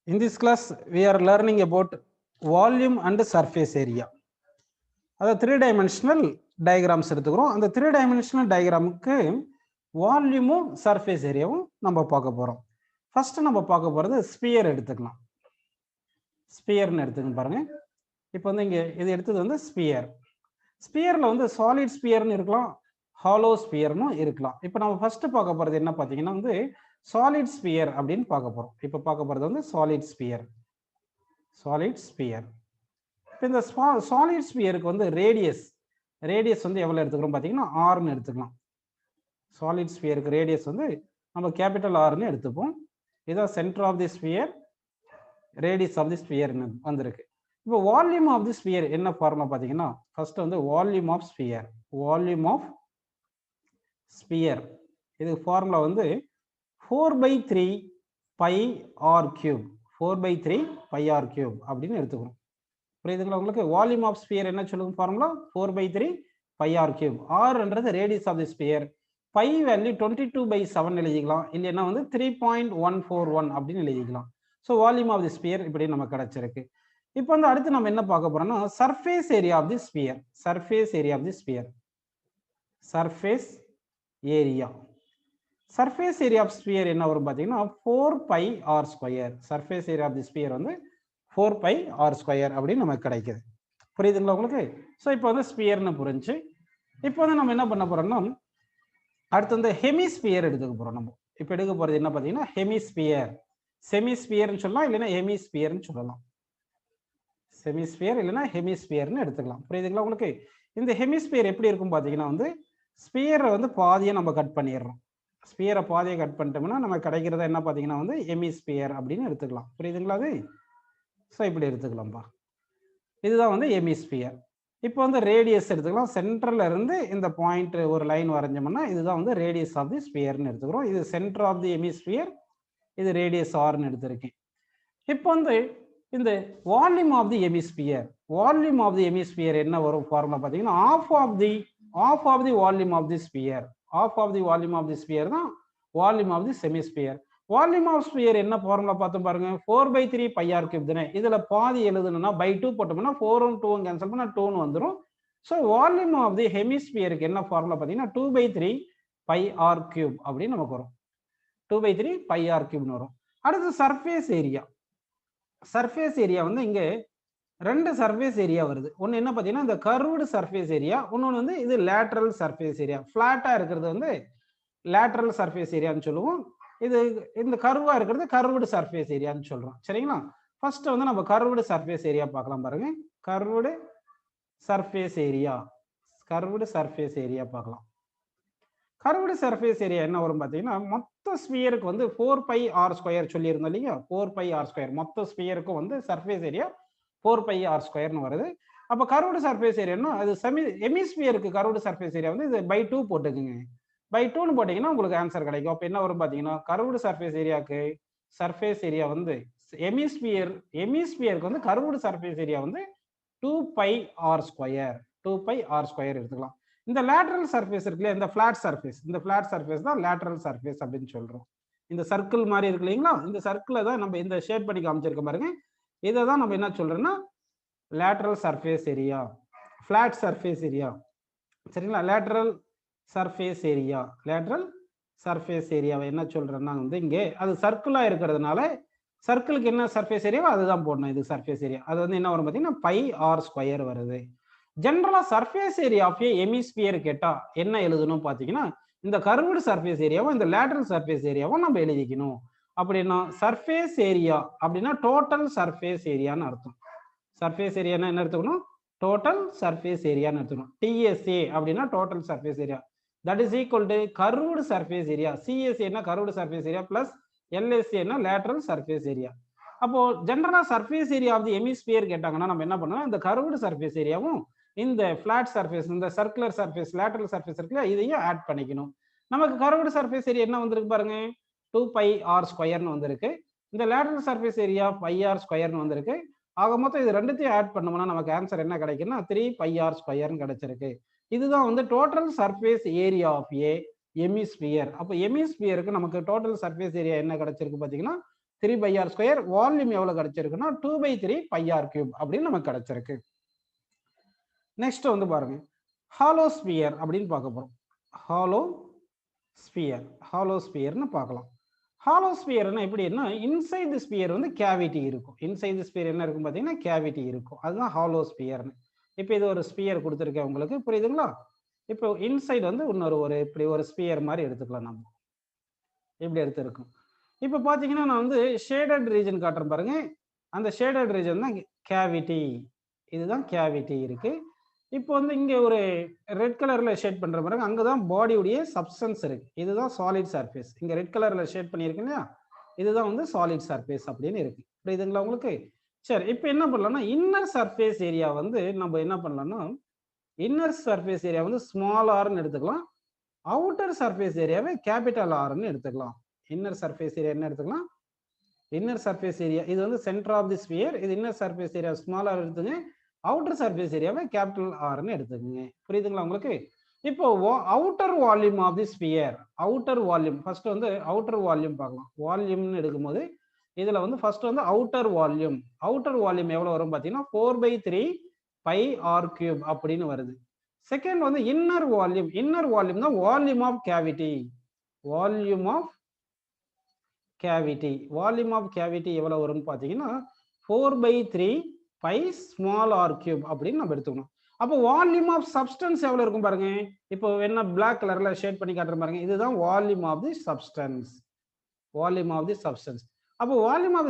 In this class, we are learning about volume and surface area. அது 3-dimensional diagrams எடுத்துக்கிறோம். அந்த 3-dimensional diagramக்கு வால்யூமும் surface ஏரியாவும் நம்ம பார்க்க போறோம். ஃபர்ஸ்ட் நம்ம பார்க்க போறது ஸ்பியர் எடுத்துக்கலாம். ஸ்பியர்னு எடுத்துக்கணும் பாருங்க. இப்போ வந்து இங்க இது எடுத்தது வந்து ஸ்பியர். ஸ்பியர்ல வந்து சாலிட் ஸ்பியர்னு இருக்கலாம், ஹாலோ ஸ்பியர்னு இருக்கலாம். இப்போ நம்ம ஃபர்ஸ்ட் பார்க்க போறது என்ன பார்த்தீங்கன்னா வந்து சாலிட் ஸ்பியர் அப்படின்னு பார்க்க போறோம். இப்போ பார்க்க போறது வந்து சாலிட் ஸ்பியர். Solid sphere. இப்போ இந்த சாலிட் ஸ்பியருக்கு வந்து ரேடியஸ் வந்து எவ்வளவு எடுத்துக்கிறோம் பார்த்தீங்கன்னா ஆர்னு எடுத்துக்கலாம். சாலிட் ஸ்பியருக்கு ரேடியஸ் வந்து நம்ம கேபிட்டல் ஆர்னு எடுத்துப்போம். இதான் centre of the sphere, radius of the ஸ்பியர்னு வந்திருக்கு. இப்போ வால்யூம் ஆஃப் தி ஸ்பியர் என்ன ஃபார்முலா பார்த்தீங்கன்னா ஃபர்ஸ்ட் வந்து volume of sphere. Volume of sphere இது ஃபார்முலா வந்து 4/3 pi R cube. 4/3 pi R cube அப்படின்னு எடுத்துக்கிறோம். புரியுதுங்களா உங்களுக்கு? வால்யூம் ஆஃப் ஸ்பியர் என்ன சொல்லுங்க ஃபார்முலா 4/3 பை ஆர் கியூப். ஆர்ன்றது radius of the sphere. Pi value 22/7 எழுதிக்கலாம், இல்லைன்னா வந்து 3.141 அப்படின்னு எழுதிக்கலாம். So volume of the sphere இப்படி நமக்கு கிடைச்சிருக்கு. இப்போ வந்து அடுத்து நம்ம என்ன பார்க்க போறோம்னா surface area of the sphere. Surface area of the sphere. Surface area. Surface area of sphere என்ன வரும் பார்த்தீங்கன்னா 4πr². Surface area of the sphere வந்து 4πr² அப்படின்னு நமக்கு கிடைக்குது. புரியுதுங்களா உங்களுக்கு? ஸோ இப்போ வந்து ஸ்பியர்னு புரிஞ்சு இப்போ வந்து நம்ம என்ன பண்ண போறோம்னா அடுத்து வந்து ஹெமிஸ்பியர் எடுத்துக்க போறோம். நம்ம இப்போ எடுக்க போறது என்ன பார்த்தீங்கன்னா ஹெமிஸ்பியர். செமிஸ்பியர்னு சொல்லலாம், இல்லைன்னா ஹெமிஸ்பியர்னு சொல்லலாம். செமிஸ்பியர் இல்லைன்னா ஹெமிஸ்பியர்னு எடுத்துக்கலாம். புரியுதுங்களா உங்களுக்கு? இந்த ஹெமிஸ்பியர் எப்படி இருக்கும் பார்த்தீங்கன்னா வந்து ஸ்பியரை வந்து பாதியை நம்ம கட் பண்ணிடுறோம். ஸ்பியரை பாதியை கட் பண்ணிட்டோம்னா நம்ம கிடைக்கிறத என்ன பார்த்தீங்கன்னா வந்து ஹெமிஸ்பியர் அப்படின்னு எடுத்துக்கலாம். புரியுதுங்களா அது? ஸோ இப்படி எடுத்துக்கலாம்ப்பா. இதுதான் வந்து ஹெமிஸ்பியர். இப்போ வந்து ரேடியஸ் எடுத்துக்கலாம். சென்டர்ல இருந்து இந்த பாயிண்ட் ஒரு லைன் வரைஞ்சோம்னா இதுதான் வந்து ரேடியஸ் ஆஃப் தி ஸ்பியர்னு எடுத்துக்கிறோம். இது சென்டர் ஆஃப் தி ஹெமிஸ்பியர், இது ரேடியஸ் ஆர்னு எடுத்திருக்கேன். இப்போ வந்து இந்த volume of the hemisphere. Volume of the hemisphere என்ன வரும் ஃபார்முலா பார்த்தீங்கன்னா half of the volume of the sphere. Half of the volume of the sphere தான் volume of the semisphere. Volume of sphere என்ன ஃபார்முலா பார்த்தோம் பாருங்க 4/3 pi r cube தானே. இதுல பாதி எழுதணும்னா by2 போட்டோம்னா 4ம் 2ம் கேன்சல் பண்ணா 2ன்னு வந்துடும். ஸோ வால்யூம் ஆஃப் தி ஹெமிஸ்பியருக்கு என்ன ஃபார்முலா பார்த்தீங்கன்னா 2/3 பைஆர் கியூப் அப்படின்னு நமக்கு வரும். 2/3 பைஆர் கியூப்னு வரும். அடுத்து சர்ஃபேஸ் ஏரியா. சர்ஃபேஸ் ஏரியா வந்து இங்க ரெண்டு சர்ஃபேஸ் ஏரியா வருது. ஒன்று என்ன பார்த்தீங்கன்னா இந்த கர்வ்டு சர்ஃபேஸ் ஏரியா, இன்னொன்று வந்து இது லேட்ரல் சர்ஃபேஸ் ஏரியா. ஃபிளாட்டா இருக்கிறது வந்து லேட்ரல் சர்ஃபேஸ் ஏரியான்னு சொல்லுவோம். இது இந்த கர்வா இருக்கிறது கர்வ்டு சர்ஃபேஸ் ஏரியான்னு சொல்றோம். சரிங்களா? ஃபர்ஸ்ட் வந்து நம்ம கர்வ்டு சர்ஃபேஸ் ஏரியா பார்க்கலாம் பாருங்க. Curved surface area. Curved surface area பார்க்கலாம். கர்வ்டு சர்ஃபேஸ் ஏரியா என்ன வரும் பார்த்தீங்கன்னா மொத்த ஸ்பியருக்கு வந்து 4πr² சொல்லியிருந்தோம் இல்லையா? 4πr². மொத்த ஸ்பியருக்கும் வந்து சர்ஃபேஸ் ஏரியா 4πr²ன்னு வருது. அப்போ கர்வ்டு சர்ஃபேஸ் ஏரியான்னா அது ஹெமிஸ்பியருக்கு கர்வ்டு சர்ஃபேஸ் ஏரியா வந்து இது by2 போட்டுக்குங்க. by2ன்னு போட்டீங்கன்னா உங்களுக்கு ஆன்சர் கிடைக்கும். அப்போ என்ன வரும் பார்த்தீங்கன்னா கர்வ்டு சர்ஃபேஸ் ஏரியாவுக்கு சர்ஃபேஸ் ஏரியா வந்து ஹெமிஸ்பியருக்கு வந்து கர்வ்டு சர்ஃபேஸ் ஏரியா வந்து 2πr². 2πr² எடுத்துக்கலாம். இந்த லேட்ரல் சர்ஃபேஸ் இருக்குல்ல, இந்த ஃபிளாட் சர்ஃபேஸ், இந்த ஃபிளாட் சர்ஃபேஸ் தான் லேட்ரல் சர்ஃபேஸ் அப்படின்னு சொல்றோம். இந்த சர்க்கிள் மாதிரி இருக்கு இல்லைங்களா? இந்த சர்க்கிளை தான் நம்ம இந்த ஷேட் பண்ணி காமிச்சிருக்க பாருங்க. இதை தான் நம்ம என்ன சொல்றோம்னா lateral surface area, flat surface area. சரிங்களா? Lateral surface area. Lateral surface ஏரியாவை என்ன சொல்றேன்னா வந்து இங்கே அது சர்க்கிளா இருக்கிறதுனால சர்க்கிளுக்கு என்ன சர்ஃபேஸ் ஏரியாவோ அதுதான் போடணும். இது சர்ஃபேஸ் ஏரியா. அது வந்து என்ன வரும் பார்த்தீங்கன்னா πr² வருது. ஜென்ரலா surface area of a hemisphere கேட்டா என்ன எழுதணும் பார்த்தீங்கன்னா இந்த கர்வ்டு சர்ஃபேஸ் ஏரியாவும் இந்த லேட்ரல் சர்ஃபேஸ் ஏரியாவும் நம்ம எழுதிக்கணும். அப்படின்னா சர்ஃபேஸ் ஏரியா அப்படின்னா டோட்டல் சர்ஃபேஸ் ஏரியான்னு அர்த்தம். சர்ஃபேஸ் ஏரியானா என்ன எடுத்துக்கணும்? டோட்டல் சர்ஃபேஸ் ஏரியான்னு எடுத்துக்கணும். TSA அப்படின்னா total surface area. That is equal to curved surface area. CSA curved surface area plus LSA lateral surface area. அப்போ ஜென்ரலா surface area of the hemisphere கேட்டாங்கன்னா நம்ம என்ன பண்ணணும் இந்த கர்வ்டு சர்ஃபேஸ் ஏரியாவும் இந்த ஃபிளாட் சர்ஃபேஸ் இந்த சர்க்குலர் சர்ஃபேஸ் லேட்ரல் சர்ஃபேஸ் இருக்குல்ல இதையும் ஆட் பண்ணிக்கணும். நமக்கு கர்வ்டு சர்ஃபேஸ் ஏரியா என்ன வந்திருக்கு பாருங்க 2πr²ன்னு வந்திருக்கு. இந்த லேட்ரல் சர்ஃபேஸ் ஏரியா πr²ன்னு வந்திருக்கு. ஆக மொத்தம் இது ரெண்டுத்தையும் ஆட் பண்ணோம்னா நமக்கு ஆன்சர் என்ன கிடைக்குன்னா 3πr² கிடைச்சிருக்கு. இதுதான் வந்து total surface area of a hemisphere. அப்போ ஹெமிஸ்பியருக்கு நமக்கு டோட்டல் சர்ஃபேஸ் ஏரியா என்ன கிடைச்சிருக்கு பார்த்தீங்கன்னா 3/r². வால்யூம் எவ்வளவு கிடைச்சிருக்குன்னா 2/3 πr³ அப்படின்னு நமக்கு கிடைச்சிருக்கு. நெக்ஸ்ட் வந்து பாருங்க, ஹாலோ ஸ்பியர் அப்படின்னு பார்க்க போறோம். ஹாலோ ஸ்பியர்னு பார்க்கலாம். ஹாலோ ஸ்பியர்னா எப்படின்னா, இன்சைட் தி ஸ்பியர் வந்து கேவிட்டி இருக்கும். இன்சைட் தி ஸ்பியர் என்ன இருக்கும் பார்த்தீங்கன்னா, கேவிட்டி இருக்கும். அதுதான் ஹாலோ ஸ்பியர்னு. இப்போ இது ஒரு ஸ்பியர் கொடுத்துருக்கேன் உங்களுக்கு, புரியுதுங்களா? இப்போ இன்சைடு வந்து இன்னொரு இப்படி ஒரு ஸ்பியர் மாதிரி எடுத்துக்கலாம். நம்ம இப்படி எடுத்துருக்கோம். இப்போ பார்த்தீங்கன்னா, நான் வந்து ஷேடட் ரீஜன் காட்டுறேன் பாருங்க. அந்த ஷேடட் ரீஜன் தான் கேவிட்டி. இதுதான் கேவிட்டி இருக்கு. இப்போ வந்து இங்க ஒரு ரெட் கலர்ல ஷேட் பண்ற பாருங்க, அங்கதான் பாடியுடைய சப்ஸ்டன்ஸ் இருக்கு. இதுதான் சாலிட் சர்ஃபேஸ். இங்க ரெட் கலர்ல ஷேட் பண்ணிருக்கு இல்லையா, இதுதான் வந்து சாலிட் சர்ஃபேஸ் அப்படின்னு இருக்கு. புரியுதுங்களா உங்களுக்கு? சரி, இப்போ என்ன பண்ணலாம்னா, இன்னர் சர்ஃபேஸ் ஏரியா வந்து நம்ம என்ன பண்ணலாம்னா, இன்னர் சர்ஃபேஸ் ஏரியா வந்து ஸ்மால் ஆர்னு எடுத்துக்கலாம். அவுட்டர் சர்ஃபேஸ் ஏரியாவை கேபிட்டல் ஆர்னு எடுத்துக்கலாம். இன்னர் சர்ஃபேஸ் ஏரியா என்ன எடுத்துக்கலாம்? இன்னர் சர்ஃபேஸ் ஏரியா இது வந்து சென்டர் ஆஃப் தி ஸ்பியர். இது inner surface area small R எடுத்துங்க. அவுட்டர் சர்ஃபேஸ் ஏரியாவை கேபிட்டல் ஆர்னு எடுத்துக்கோங்க. புரியுதுங்களா உங்களுக்கு? இப்போ outer volume of the sphere, outer volume first வந்து அவுட்டர் வால்யூம் பார்க்கலாம். வால்யூம்னு எடுக்கும்போது இதுல வந்து ஃபர்ஸ்ட் வந்து அவுட்டர் வால்யூம் எவ்வளவு வரும் பார்த்தீங்கன்னா 4/3 πr³ அப்படின்னு வருது. செகண்ட் வந்து இன்னர் வால்யூம் தான் volume of cavity. Volume of cavity எவ்வளவு வரும்னு பார்த்தீங்கன்னா 4/3 πr³ அப்படின்னு நம்ம எடுத்துக்கணும். அப்போ வால்யூம் ஆஃப் சப்ஸ்டன்ஸ் எவ்வளவு இருக்கும் பாருங்க. இப்போ என்ன பிளாக் கலர்ல ஷேட் பண்ணி காட்டுற பாருங்க, இதுதான் வால்யூம் ஆஃப் தி சப்ஸ்டன்ஸ். அப்போ வால்யூம் ஆஃப்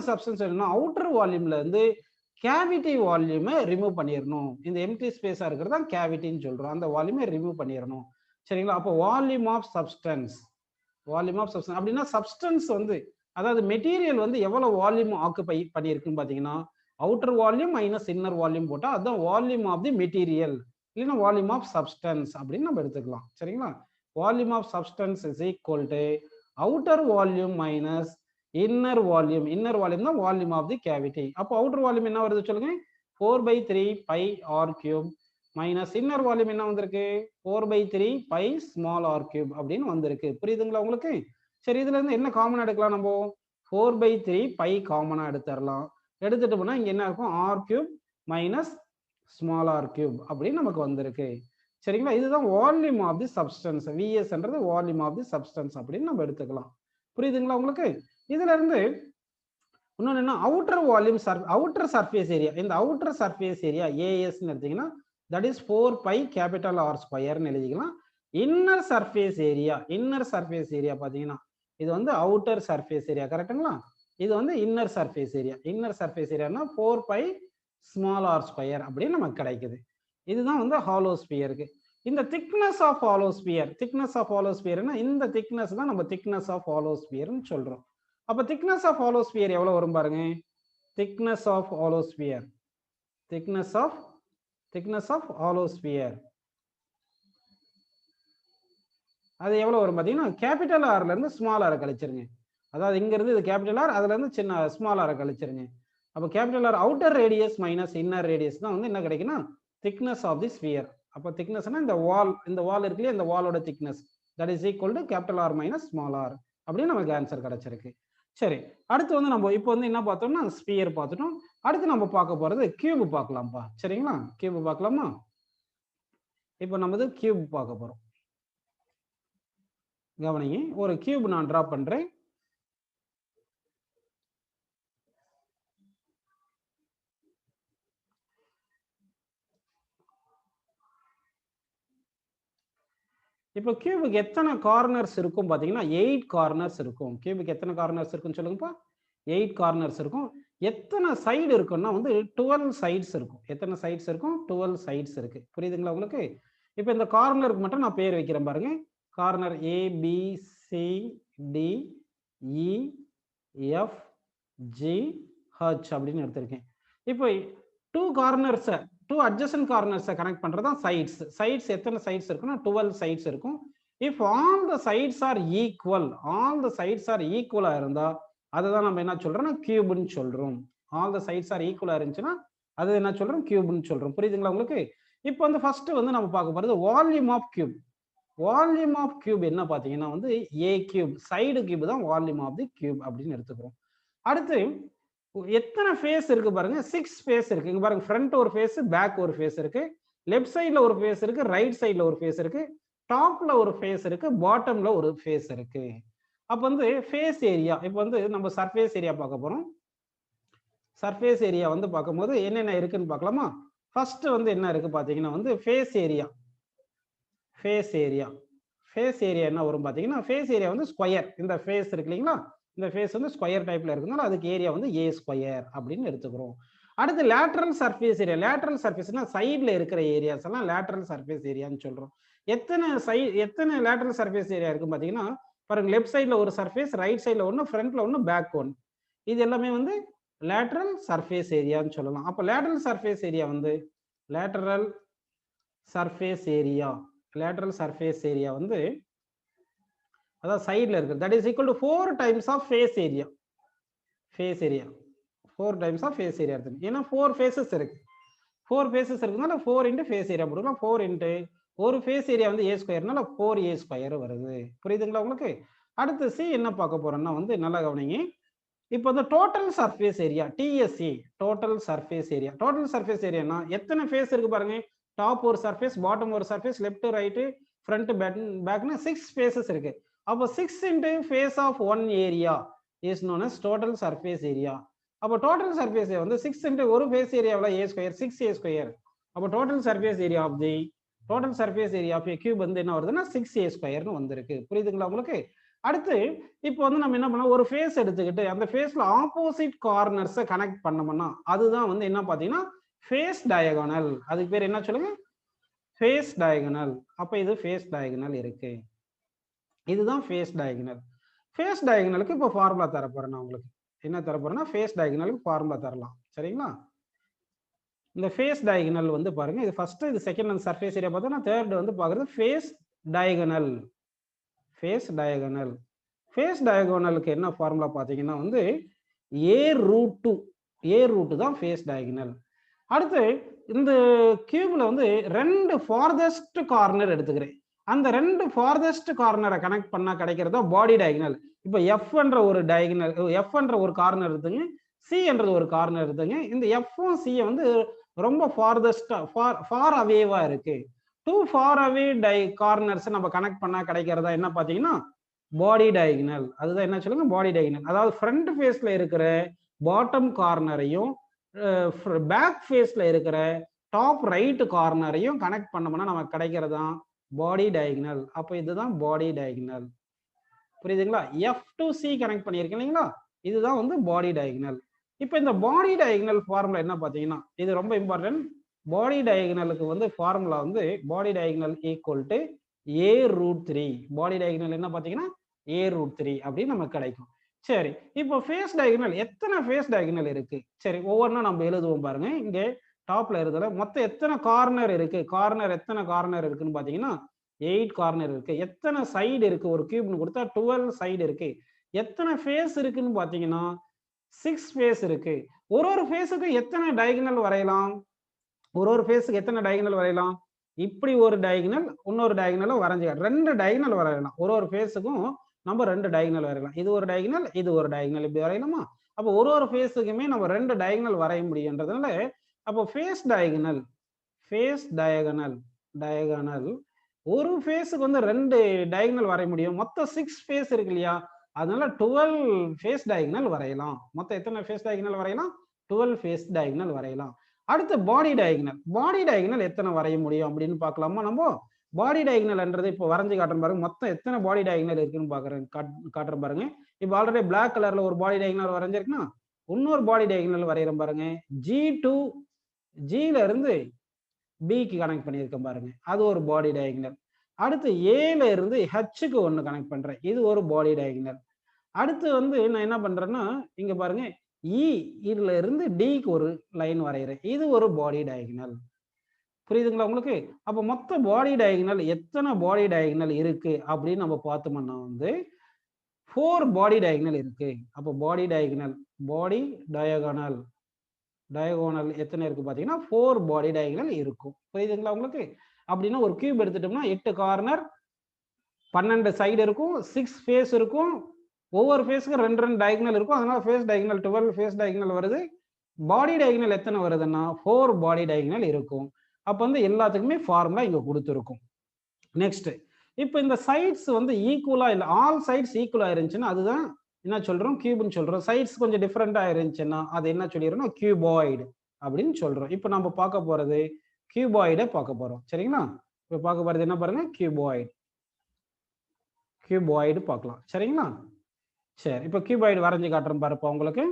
தி சப்ஸ்டன்ஸ் என்னன்னா, அவுட்டர் வால்யூம்ல இருந்து கேவிட்டி வால்யூமை ரிமூவ் பண்ணிடணும். இந்த எம்டி ஸ்பேஸா இருக்கிறது தான் கேவிட்டின்னு சொல்றோம். அந்த வால்யூமை ரிமூவ் பண்ணிடணும். சரிங்களா? அப்போ வால்யூம் ஆஃப் சப்ஸ்டன்ஸ் அப்படின்னா சப்ஸ்டன்ஸ் வந்து, அதாவது மெட்டீரியல் வந்து எவ்வளவு வால்யூம் ஆக்குபை பண்ணியிருக்குன்னு பாத்தீங்கன்னா, outer volume minus inner volume போட்டா அதுதான் வால்யூம் ஆஃப் தி மெட்டீரியல், இல்லைன்னா வால்யூம் ஆஃப் சப்ஸ்டன்ஸ் அப்படின்னு நம்ம எடுத்துக்கலாம். சரிங்களா? Volume of substance is equal to outer volume minus inner volume தான் வால்யூம் ஆஃப் தி கேவிட்டி. அப்போ அவுட்டர் வால்யூம் என்ன வருது சொல்லுங்க, 4/3 πr³ மைனஸ் இன்னர் வால்யூம் என்ன வந்திருக்கு, 4/3 πr³ அப்படின்னு வந்திருக்கு. புரியுதுங்களா உங்களுக்கு? சரி, இதுல இருந்து என்ன காமன் எடுக்கலாம்? நம்ம 4/3 π காமனா எடுத்துடலாம். எடுத்துட்டு போனா இங்க என்ன இருக்கும், r³ மைனஸ் r³ அப்படின்னு நமக்கு வந்திருக்கு. சரிங்களா? இதுதான் வால்யூம் ஆஃப் தி சப்ஸ்டன்ஸ். VSன்றது வால்யூம் ஆஃப் தி சப்ஸ்டன்ஸ் அப்படின்னு நம்ம எடுத்துக்கலாம். புரியுதுங்களா உங்களுக்கு? இதுல இருந்து இன்னொன்னு என்ன, அவுட்டர் சர்ஃபேஸ் ஏரியா. இந்த அவுட்டர் சர்ஃபேஸ் ஏரியா AS எடுத்தீங்கன்னா தட் இஸ் 4πR² எழுதிக்கலாம். இன்னர் சர்ஃபேஸ் ஏரியா பாத்தீங்கன்னா இது வந்து அவுட்டர் சர்ஃபேஸ் ஏரியா, கரெக்ட்டுங்களா? இது வந்து இன்னர் சர்ஃபேஸ் ஏரியானா 4πr² அப்படின்னு நமக்கு கிடைக்குது. இதுதான் வந்து ஹாலோ ஸ்பியருக்கு. இந்த திக்னஸ் ஆஃப் ஹாலோ ஸ்பியர்னா இந்த திக்னஸ் தான் நம்ம திக்னஸ் ஆஃப் ஹாலோ ஸ்பியர்னு சொல்றோம். அப்ப திக்னஸ் ஆஃப் ஹாலோ ஸ்பியர் எவ்வளவு வரும் பாருங்க. திக்னஸ் ஆஃப் ஹாலோ ஸ்பியர் அது எவ்வளவு வரும் பாத்தீங்கன்னா, கேபிட்டல் ஆர்ல இருந்து ஸ்மால் ஆர் கழிச்சிருங்க. அதாவது இங்க இருந்து இது கேபிட்டல் ஆர், அதுல இருந்து சின்ன ஸ்மால் ஆர் கழிச்சிருங்க. அப்ப capital R outer radius minus inner radius தான் வந்து என்ன கிடைக்குன்னா திக்னஸ் ஆஃப் தி ஸ்பியர். அப்ப திக்னஸ்னா இந்த வால் இருக்கு இல்லையா, இந்த வாலோட thickness that is equal to capital R minus small R அப்படின்னு நமக்கு ஆன்சர் கிடைச்சிருக்கு. சரி, அடுத்து வந்து நம்ம இப்போ வந்து என்ன பார்த்தோம்னா ஸ்பியர் பார்த்துட்டோம். அடுத்து நம்ம பார்க்க போறது கியூப் பார்க்கலாம்ப்பா. சரிங்களா? கியூப் பார்க்கலாமா? இப்போ நம்ம கியூப் பார்க்க போறோம். கவனிங்க, ஒரு கியூப் நான் டிரா பண்றேன். இப்போ கியூபுக்கு எத்தனை கார்னர்ஸ் இருக்கும் பாத்தீங்கன்னா 8 கார்னர்ஸ் இருக்கும். கியூபுக்கு எத்தனை கார்னர்ஸ் இருக்குன்னு சொல்லுங்கப்பா. 8 கார்னர்ஸ் இருக்கும். எத்தனை சைடு இருக்குன்னா வந்து 12 சைட்ஸ் இருக்கும். எத்தனை சைட்ஸ் இருக்கும்? 12 சைட்ஸ் இருக்கு. புரியுதுங்களா உங்களுக்கு? இப்போ இந்த கார்னருக்கு மட்டும் நான் பேர் வைக்கிறேன் பாருங்க. கார்னர் ABCDEFG அப்படின்னு எடுத்திருக்கேன். இப்போ 2 adjacent கார்னர்ஸை கனெக்ட் பண்றது தான் சைட்ஸ். சைட்ஸ் எத்தனை சைட்ஸ் இருக்குன்னா 12 சைட்ஸ் இருக்கும். If all the sides are ஈக்குவலா இருந்தா அதுதான் நம்ம என்ன சொல்றோம்னா கியூப்னு சொல்றோம். ஆல் த சைட்ஸ் ஆர் ஈக்குவலா இருந்துச்சுன்னா அது என்ன சொல்றோம், கியூப்னு சொல்றோம். புரியுதுங்களா உங்களுக்கு? இப்போ வந்து ஃபர்ஸ்ட் வந்து நம்ம பார்க்க போறது volume of cube. Volume of cube என்ன பாத்தீங்கன்னா வந்து A கியூப், சைடு கியூப் தான் வால்யூம் ஆஃப் தி கியூப் அப்படின்னு எடுத்துக்கிறோம். அடுத்து எத்தனை ஃபேஸ் இருக்கு பாருங்க, 6 ஃபேஸ் இருக்கு. இங்க பாருங்க, ஃப்ரண்ட் ஒரு ஃபேஸ், பேக் ஒரு ஃபேஸ் இருக்கு, லெஃப்ட் சைடுல ஒரு ஃபேஸ் இருக்கு, ரைட் சைடுல ஒரு ஃபேஸ் இருக்கு, டாப்ல ஒரு ஃபேஸ் இருக்கு, பாட்டம்ல ஒரு ஃபேஸ் இருக்கு. அப்ப வந்து ஃபேஸ் ஏரியா, இப்போ வந்து நம்ம சர்ஃபேஸ் ஏரியா பார்க்க போறோம். சர்ஃபேஸ் ஏரியா வந்து பார்க்கும்போது என்னென்ன இருக்குன்னு பார்க்கலாமா? ஃபர்ஸ்ட் வந்து என்ன இருக்கு பாத்தீங்கன்னா வந்து face area. Face area, face area என்ன வரும் பாத்தீங்கன்னா, ஃபேஸ் ஏரியா வந்து ஸ்கொயர். இந்த ஃபேஸ் இருக்கு இல்லைங்களா, இந்த ஃபேஸ் வந்து ஸ்கொயர் டைப்ல இருக்குனால அதுக்கு ஏரியா வந்து ஏ ஸ்கொயர் அப்படின்னு எடுத்துக்கிறோம். அடுத்து லேட்டரல் சர்ஃபேஸ் ஏரியா. லேட்டரல் சர்ஃபேஸ்னா சைடுல இருக்கிற ஏரியாஸ் எல்லாம் லேட்டரல் சர்ஃபேஸ் ஏரியான்னு சொல்றோம். எத்தனை லேட்டரல் சர்ஃபேஸ் ஏரியா இருக்கு பாத்தீங்கன்னா, பாருங்க, லெஃப்ட் சைடுல ஒரு சர்ஃபேஸ், ரைட் சைடுல ஒன்னு, ஃப்ரண்ட்ல ஒன்னு, பேக் ஒன்னு. இது எல்லாமே வந்து லேட்டரல் சர்ஃபேஸ் ஏரியான்னு சொல்லலாம். அப்ப லேட்டரல் சர்ஃபேஸ் ஏரியா வந்து lateral surface area, lateral surface area வந்து அதாவது சைடுல இருக்கு, that is equal to 4 times of face area. Face area 4 times of face area இருக்கு. ஏன்னா 4 ஃபேஸஸ் இருக்கு, 4 ஃபேஸஸ் இருக்குனால 4 இன்டு ஃபேஸ் ஏரியா போட்டுக்கலாம். 4 இன்டு ஒரு ஃபேஸ் ஏரியா வந்து ஏ ஸ்கொயர்னால 4a ஸ்கொயர் வருது. புரியுதுங்களா உங்களுக்கு? அடுத்து சி என்ன பார்க்க போறோம்னா வந்து நல்லா கவனிங்க. இப்போ வந்து total surface area, TSC, total surface area. Total surface ஏரியானா எத்தனை ஃபேஸ் இருக்கு பாருங்க, டாப் ஒரு சர்ஃபேஸ், பாட்டம் ஒரு சர்ஃபேஸ், லெஃப்ட் ரைட் ஃப்ரண்ட் பேக்னு 6 ஃபேஸஸ் இருக்கு. அப்போ 6 into face of one area is known as total surface area. அப்போ டோட்டல் சர்ஃபேஸ் ஏரியா வந்து 6 இன்டு ஒரு ஃபேஸ் ஏரியாவில் ஏ ஸ்கொயர், 6a ஸ்கொயர். அப்போ total surface area of the total surface area of a cube வந்து என்ன வருதுன்னா 6a ஸ்கொயர்னு வந்திருக்கு. புரியுதுங்களா உங்களுக்கு? அடுத்து இப்போ வந்து நம்ம என்ன பண்ணோம், ஒரு ஃபேஸ் எடுத்துக்கிட்டு அந்த ஃபேஸ்ல ஆப்போசிட் கார்னர்ஸை கனெக்ட் பண்ணோம்னா அதுதான் வந்து என்ன பார்த்தீங்கன்னா ஃபேஸ் டயகோனல். அதுக்கு பேர் என்ன சொல்லுங்க, ஃபேஸ் டயகோனல். அப்ப இது ஃபேஸ் டயகோனல் இருக்கு, இதுதான் ஃபேஸ் டயகோனல். ஃபேஸ் டயகோனலுக்கு இப்போ ஃபார்முலா தர போறேன் நான் உங்களுக்கு. என்ன தர போறேன்னா ஃபேஸ் டயகோனலுக்கு ஃபார்முலா தரலாம். சரிங்களா? இந்த ஃபேஸ் டயகோனல் வந்து பாருங்க, இது ஃபர்ஸ்ட், இது செகண்ட், அந்த சர்ஃபேஸ் ஏரியா பார்த்தா, தேர்ட் வந்து பார்க்குறது face diagonal. Face diagonal, face டயகோனலுக்கு என்ன ஃபார்முலா பார்த்தீங்கன்னா வந்து ஏ ரூட் 2, ஏ ரூட் தான் ஃபேஸ் டயகோனல். அடுத்து இந்த கியூப்ல வந்து 2 ஃபார்தஸ்ட் கார்னர் எடுத்துக்கிறேன். அந்த 2 ஃபார்தஸ்ட் கார்னரை கனெக்ட் பண்ணா கிடைக்கிறதா பாடி டயகோனல். இப்போ எஃப் என்ற ஒரு டயகோனல், எஃப் என்ற ஒரு கார்னர் எடுத்துங்க, சி என்றது ஒரு கார்னர் எடுத்துங்க. இந்த எஃப்பும் சி வந்து ரொம்ப ஃபார்தஸ்டா ஃபார் அவேவா இருக்கு. 2 ஃபார் அவே கார்னர்ஸ் நம்ம கனெக்ட் பண்ணா கிடைக்கிறதா என்ன பாத்தீங்கன்னா பாடி டயகோனல். அதுதான் என்ன சொல்லுங்க, பாடி டயகோனல். அதாவது ஃப்ரண்ட் ஃபேஸ்ல இருக்கிற பாட்டம் கார்னரையும் பேக் ஃபேஸ்ல இருக்கிற டாப் ரைட் கார்னரையும் கனெக்ட் பண்ணோம்னா நமக்கு கிடைக்கிறதா பாடி டயகோனல். அப்ப இதுதான் பாடி டயகோனல். புரியுதுங்களா? எஃப் டு சி கனெக்ட் பண்ணியிருக்கேன் இல்லைங்களா, இதுதான் வந்து பாடி டயகோனல். இப்போ இந்த பாடி டயகோனல் ஃபார்முலா என்ன பாத்தீங்கன்னா, இது ரொம்ப இம்பார்ட்டன்ட். பாடி டயகோனலுக்கு வந்து ஃபார்முலா வந்து body diagonal equal to A root 3. Body diagonal என்ன பாத்தீங்கன்னா ஏ ரூட் 3 அப்படின்னு நமக்கு கிடைக்கும். சரி, இப்போ ஃபேஸ் டயகோனல், எத்தனை ஃபேஸ் டயகோனல் இருக்கு? சரி, ஒவ்வொன்றும் நம்ம எழுதுவோம் பாருங்க. இங்க டாப்ல இருக்கிற மொத்தம் எத்தனை கார்னர் இருக்கு, கார்னர் எத்தனை கார்னர் இருக்குன்னு பாத்தீங்கன்னா 8 கார்னர் இருக்கு. எத்தனை சைடு இருக்கு, ஒரு கியூப்னு கொடுத்தா 12 சைடு இருக்கு. எத்தனை ஃபேஸ் இருக்குன்னு பாத்தீங்கன்னா 6 ஃபேஸ் இருக்கு. ஒரு ஃபேஸுக்கு எத்தனை டயகோனல் வரையலாம், ஒரு ஃபேஸுக்கு எத்தனை டயகோனல் வரையலாம்? இப்படி ஒரு டயகோனல், இன்னொரு டயகோனல் வரைஞ்சி 2 டயகோனல் வரையலாம். ஒரு ஃபேஸுக்கும் நம்ம 2 டயகோனல் வரையலாம். இது ஒரு டயகோனல், இது ஒரு டயகோனல், இப்படி வரையலாமா? அப்போ ஒரு ஃபேஸுக்குமே நம்ம 2 டயகோனல் வரைய முடியுன்றதுனால அப்போ face diagonal, face diagonal, diagonal ஒரு ஃபேஸுக்கு வந்து 2 டயகோனல் வரைய முடியும். மொத்தம் 6 ஃபேஸ் இருக்கு இல்லையா, அதனால 12 ஃபேஸ் டயகோனல் வரையலாம். மொத்தம் எத்தனை ஃபேஸ் டயகோனல் வரையலாம்? 12 ஃபேஸ் டயகோனல் வரையலாம். அடுத்து பாடி டயகோனல், பாடி டயகோனல் எத்தனை வரைய முடியும் அப்படின்னு பார்க்கலாமா? நம்ம பாடி டயகோனல்ன்றது இப்போ வரைஞ்சு காட்டுறேன் பாருங்க. மொத்தம் எத்தனை பாடி டயகோனல் இருக்குன்னு பாக்குறேன், காட்டுறேன் பாருங்க. இப்போ ஆல்ரெடி பிளாக் கலர்ல ஒரு பாடி டயகோனல் வரைஞ்சிருக்குன்னா இன்னொரு பாடி டயகோனல் வரைகிறேன் பாருங்க. ஜி டு ஜில இருந்து பிக்கு கனெக்ட் பண்ணியிருக்கேன் பாருங்க, அது ஒரு பாடி டயகோனல். அடுத்து ஏல இருந்து ஹெச்சுக்கு ஒன்று கனெக்ட் பண்றேன், இது ஒரு பாடி டயகோனல். அடுத்து வந்து நான் என்ன பண்றேன்னா இங்க பாருங்க, இதுல இருந்து டிக்கு ஒரு லைன் வரைகிறேன், இது ஒரு பாடி டயகோனல். புரியுதுங்களா உங்களுக்கு? அப்ப மொத்த பாடி டயகோனல் எத்தனை பாடி டயகோனல் இருக்கு அப்படின்னு நம்ம பார்த்தோம்னா வந்து 4 பாடி டயகோனல் இருக்கு. அப்போ பாடி டயகோனல், பாடி டயகோனல், டயகோனல் எத்தனை இருக்கு பாத்தீங்கன்னா 4 பாடி டயகோனல் இருக்கும். புரியுதுங்களா உங்களுக்கு? அப்படின்னா ஒரு கியூப் எடுத்துட்டோம்னா 8 கார்னர், 12 சைடு இருக்கும், 6 ஃபேஸ் இருக்கும், ஒவ்வொரு ஃபேஸுக்கு 2 டயகனல் இருக்கும். அதனால ஃபேஸ் டயகனல் 12 ஃபேஸ் டயகனல் வருது. பாடி டயகனல் எத்தனை வருதுன்னா 4 பாடி டயகனல் இருக்கும். அப்போ வந்து எல்லாத்துக்குமே ஃபார்முலா இங்க கொடுத்துருக்கும். நெக்ஸ்ட், இப்போ இந்த சைட்ஸ் வந்து ஈக்குவலா இல்லை, ஆல் சைட்ஸ் ஈக்குவலா இருந்துச்சுன்னா அதுதான் என்ன சொல்றோம், கியூப்னு சொல்றோம். சைட்ஸ் கொஞ்சம் டிஃப்ரெண்டா இருந்துச்சுன்னா அது என்ன சொல்லிடுறோம், கியூபாய்டு அப்படின்னு சொல்றோம். இப்போ நம்ம பார்க்க போறது கியூபாய்டை பார்க்க போறோம். சரிங்களா? இப்போ பார்க்க போறது என்ன பாருங்க, கியூபாய்டு. கியூபாய்டு பார்க்கலாம். சரிங்களா? சரி, இப்போ கியூபாய்டு வரைஞ்சு காட்டுறேன் பாருப்பா உங்களுக்கு.